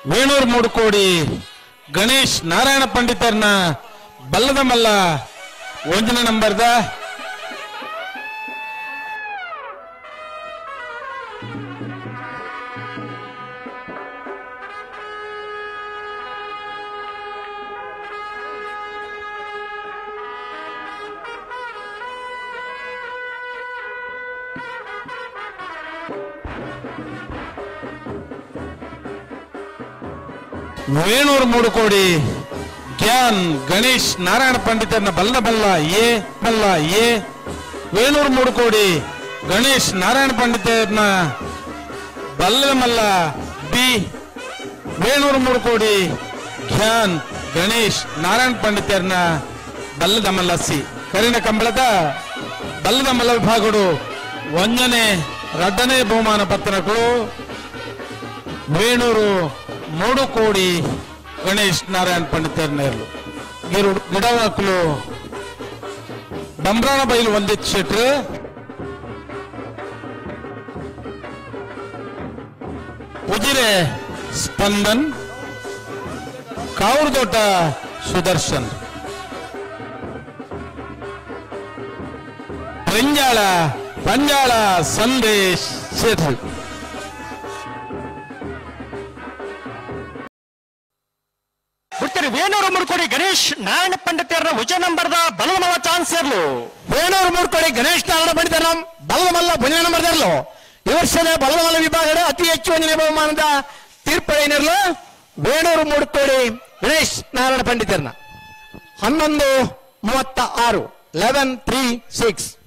ವೇಣೂರು ಮೂಡುಕೋಡಿ ಗಣೇಶ್ ನಾರಾಯಣ ಪಂಡಿತರ್ನ ಬಲ್ಲದ ಮಲ್ಲ 1ನೇ ನಂಬರ್ದ ವೇಣೂರು ಮೂಡುಕೋಡಿ ಜ್ಞಾನ್ ಗಣೇಶ್ ನಾರಾಯಣ ಪಂಡಿತರ್ನ ಬಲ್ಲ ಎ ವೇಣೂರು ಮೂಡುಕೋಡಿ ಗಣೇಶ್ ನಾರಾಯಣ ಪಂಡಿತರ್ನ ಬಲ್ಲದ ಮಲ್ಲ ಬಿ ವೇಣೂರು ಮೂಡುಕೋಡಿ ಜ್ಞಾನ್ ಗಣೇಶ್ ನಾರಾಯಣ ಪಂಡಿತರ್ನ ಬಲ್ಲದ ಮಲ್ಲ ಸಿ ಕರಿನ ಕಂಬಳದ ಬಲ್ಲದ ಮಲ್ಲ ವಿಭಾಗಗಳು 1ನೇ 2ನೇ ಬಹುಮಾನ ಪತ್ರಗಳು ವೇಣೂರು ಮೂಡುಕೋಡಿ ಗಣೇಶ್ ನಾರಾಯಣ ಪಂಡಿತರ್ನೇರ್ಲು ಗಿಡವಾಕಲು ಬಂಬ್ರಾಣ ಬೈಲು 1 ಶೆಟ್ರು ಉಜಿರೆ ಸ್ಪಂದನ್ ಕಾವೂರ್ದೋಟ ಸುದರ್ಶನ್ ಪಂಜಾಳ ಸಂದೇಶ್ ಶೆಟ್ರು ವೇಣೂರು ಮೂಡುಕೋಡಿ ಗಣೇಶ್ ನಾರಾಯಣ ಪಂಡಿತರ್ನ ಉಜ ನಂಬರ್ದ ಬಲಮಲ್ಲ ಚಾನ್ಸ್ ಇರ್ಲು ವೇಣೂರು ಮೂಡುಕೋಡಿ ಗಣೇಶ್ ನಾರಾಯಣ ಪಂಡಿತರ ಬಲಮಲ್ಲ 1ನೇ ನಂಬರ್ ಇರಲು ಈ ವರ್ಷದ ಬಲಮಲ್ಲ ವಿಭಾಗದ ಅತಿ ಹೆಚ್ಚು 1ನೇ ಬಹುಮಾನದ ತೀರ್ಪು ಏನಿರಲು ವೇಣೂರು ಮೂಡುಕೋಡಿ ಗಣೇಶ್ ನಾರಾಯಣ ಪಂಡಿತರ್ನ 11:36 11:36